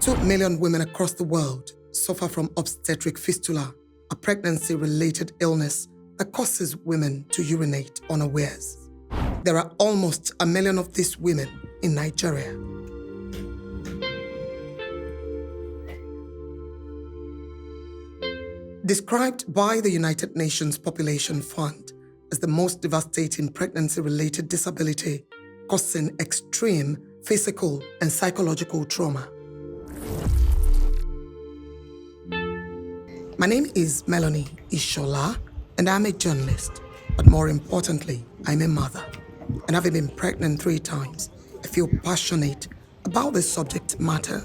2 million women across the world suffer from obstetric fistula, a pregnancy-related illness that causes women to urinate unawares. There are almost 1 million of these women in Nigeria. Described by the United Nations Population Fund as the most devastating pregnancy-related disability, causing extreme physical and psychological trauma. My name is Melanie Ishola, and I'm a journalist. But more importantly, I'm a mother. And having been pregnant 3 times, I feel passionate about this subject matter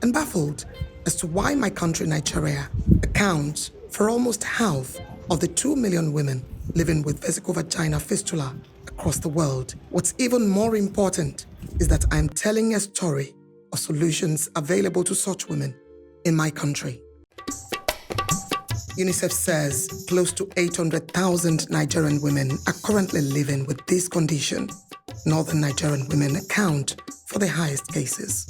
and baffled as to why my country, Nigeria, accounts for almost half of the 2 million women living with vesicovaginal fistula across the world. What's even more important is that I'm telling a story of solutions available to such women in my country. UNICEF says close to 800,000 Nigerian women are currently living with this condition. Northern Nigerian women account for the highest cases.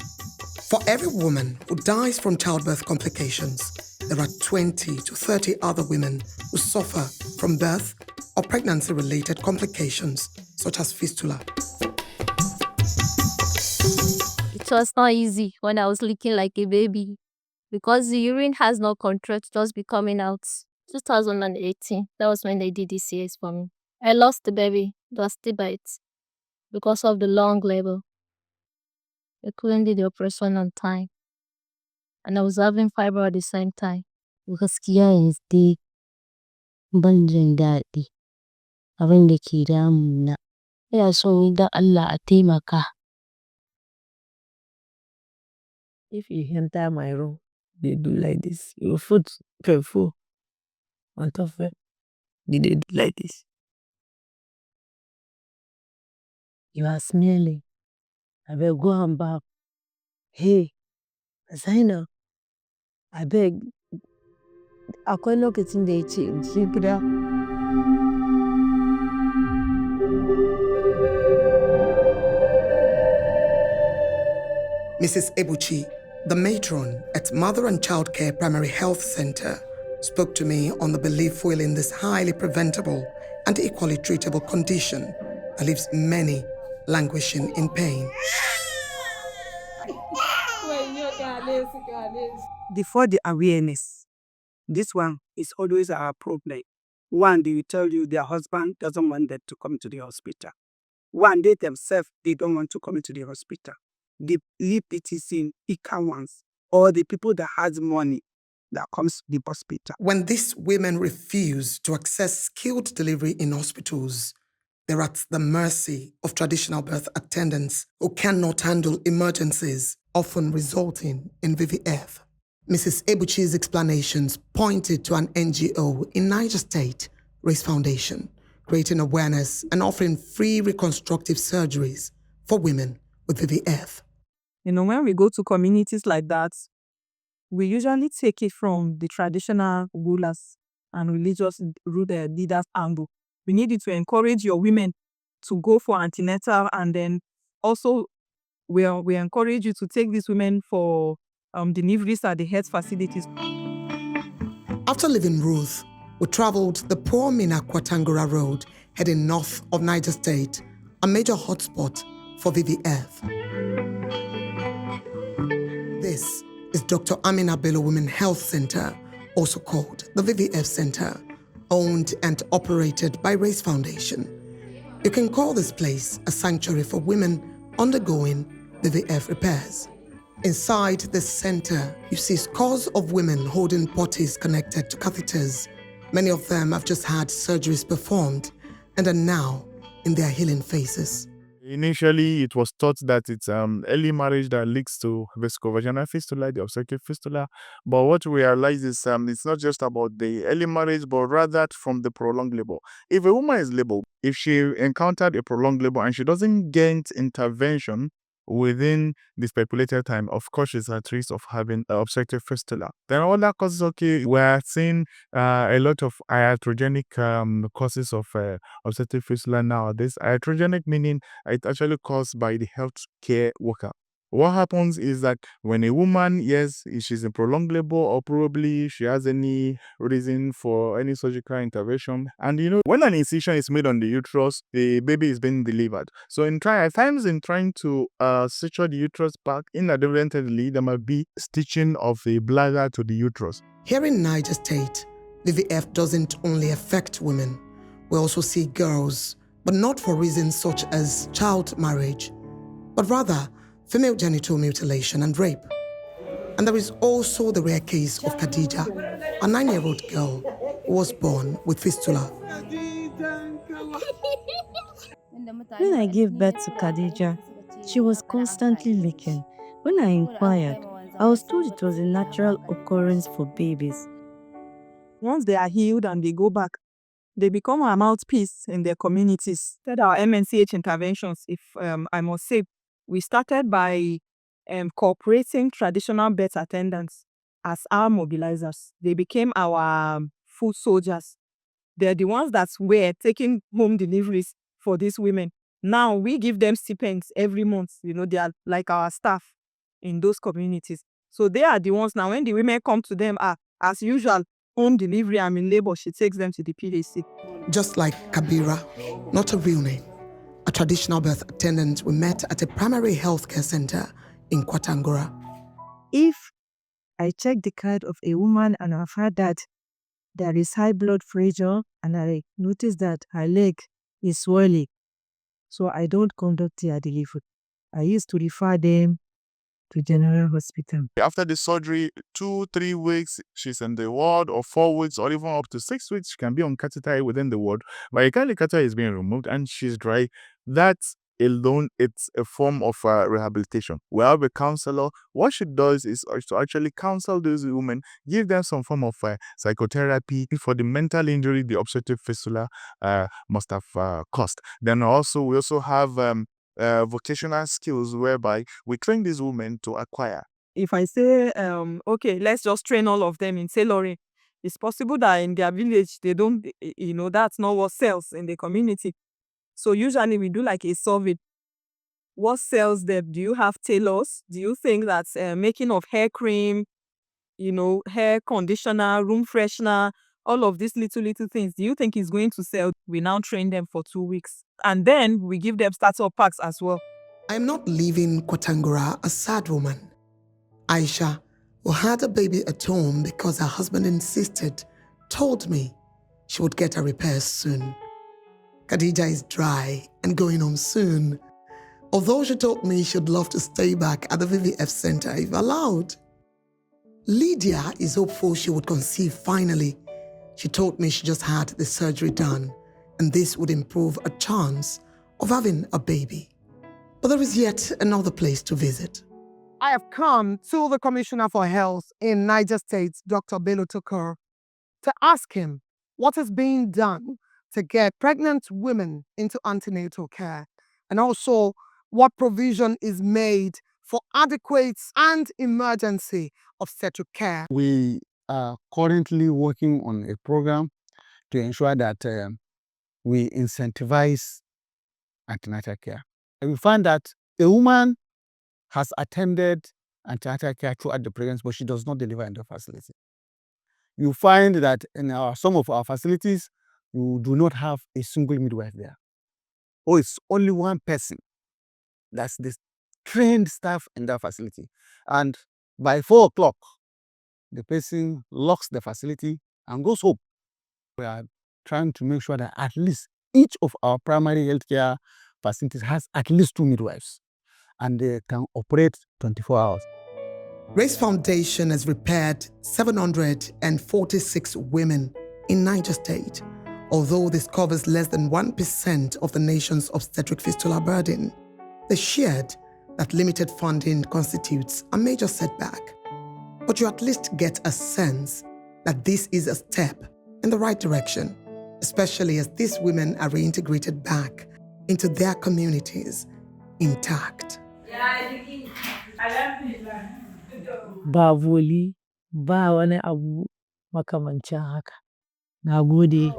For every woman who dies from childbirth complications, there are 20 to 30 other women who suffer from birth or pregnancy-related complications, such as fistula. It was not easy when I was leaking like a baby because the urine has no control to just be coming out. 2018, that was when they did DCS for me. I lost the baby, dusty bites, because of the long labor. I couldn't do the operation on time. And I was having fiber at the same time. Gaskiya yanzu dai ban jin daɗi abin da ke damuna. Ina so don Allah a taimaka. If you enter my room, they do like this. Your foot full on top of it. They do like this. You are smelling. I beg go and back. Hey, Zainab, I beg. Akwai lokacin da ya ce in je gida. Mrs. Ebuchi, the matron at Mother and Child Care Primary Health Center, spoke to me on the belief fueling this highly preventable and equally treatable condition that leaves many languishing in pain. Before the awareness, this one is always our problem. One, they will tell you their husband doesn't want them to come to the hospital. One, they themselves, they don't want to come into the hospital. They leave it in Ika ones, or the people that has money that comes to the hospital. When these women refuse to access skilled delivery in hospitals, they're at the mercy of traditional birth attendants who cannot handle emergencies, often resulting in VVF. Mrs. Ebuchi's explanations pointed to an NGO in Niger State, Race Foundation, creating awareness and offering free reconstructive surgeries for women with VVF. When we go to communities like that, we usually take it from the traditional rulers and religious leaders angle. We need you to encourage your women to go for antenatal, and then also we encourage you to take these women for deliveries at the health facilities. After leaving Ruth, we traveled the poor Mina Kwatangura Road, heading north of Niger State, a major hotspot for VVF. This is Dr. Amina Bello Women Health Center, also called the VVF Center, owned and operated by Race Foundation. You can call this place a sanctuary for women undergoing VVF repairs. Inside the center, you see scores of women holding potties connected to catheters. Many of them have just had surgeries performed and are now in their healing phases. Initially, it was thought that it's early marriage that leads to vesicovaginal fistula, the obstetric fistula. But what we realize is it's not just about the early marriage, but rather from the prolonged labor. If a woman is labor, if she encountered a prolonged labor and she doesn't get intervention within this populated time, of course, she's at risk of having obstetric fistula. Then other causes, we're seeing a lot of iatrogenic causes of obstetric fistula nowadays. Iatrogenic meaning it's actually caused by the healthcare worker What happens is that when a woman, yes, if she's in prolonged labor or probably she has any reason for any surgical intervention, and when an incision is made on the uterus, the baby is being delivered. So at times in trying to suture the uterus back, inadvertently there might be stitching of the bladder to the uterus. Here in Niger State, VVF doesn't only affect women. We also see girls, but not for reasons such as child marriage, but rather female genital mutilation and rape. And there is also the rare case of Khadija, a 9-year-old girl who was born with fistula. When I gave birth to Khadija, she was constantly leaking. When I inquired, I was told it was a natural occurrence for babies. Once they are healed and they go back, they become a mouthpiece in their communities. Our MNCH interventions, if I must say, we started by cooperating traditional birth attendants as our mobilizers. They became our foot soldiers. They're the ones that were taking home deliveries for these women. Now we give them stipends every month. They are like our staff in those communities. So they are the ones now, when the women come to them, as usual, home delivery, I'm in labor, she takes them to the PHC. Just like Kabira, not a real name, a traditional birth attendant we met at a primary healthcare center in Kwatangora. If I check the card of a woman and I've heard that there is high blood pressure and I notice that her leg is swelling, so I don't conduct their delivery. I used to refer them to general hospital. After the surgery, 2-3 weeks, she's in the ward, or 4 weeks, or even up to 6 weeks, she can be on catheter within the ward. By the time the catheter is being removed and she's dry, that's alone, it's a form of rehabilitation. We have a counselor. What she does is to actually counsel those women, give them some form of psychotherapy for the mental injury the obstructive fistula must have caused. Then also, we also have vocational skills whereby we train these women to acquire. If I say, okay, let's just train all of them in tailoring, it's possible that in their village, they don't, that's not what sells in the community. So usually we do like a survey. What sells them? Do you have tailors? Do you think that making of hair cream, hair conditioner, room freshener, all of these little things, do you think is going to sell? We now train them for 2 weeks. And then we give them startup packs as well. I am not leaving Kwatangora a sad woman. Aisha, who had a baby at home because her husband insisted, told me she would get her repairs soon. Khadija is dry and going home soon, although she told me she'd love to stay back at the VVF center if allowed. Lydia is hopeful she would conceive finally. She told me she just had the surgery done, and this would improve her chance of having a baby. But there is yet another place to visit. I have come to the Commissioner for Health in Niger State, Dr. Bello Tukur, to ask him what is being done to get pregnant women into antenatal care, and also what provision is made for adequate and emergency obstetric care. We are currently working on a program to ensure that we incentivize antenatal care. And we find that a woman has attended antenatal care throughout the pregnancy, but she does not deliver in the facility. You find that in some of our facilities, you do not have a single midwife there. Or it's only one person. That's the trained staff in that facility. And by 4 o'clock, the person locks the facility and goes home. We are trying to make sure that at least each of our primary healthcare facilities has at least 2 midwives, and they can operate 24 hours. Race Foundation has repaired 746 women in Niger State, although this covers less than 1% of the nation's obstetric fistula burden. They shared that limited funding constitutes a major setback. But you at least get a sense that this is a step in the right direction, especially as these women are reintegrated back into their communities intact. Ba voli, ba wani abu makamancin haka. Na gode.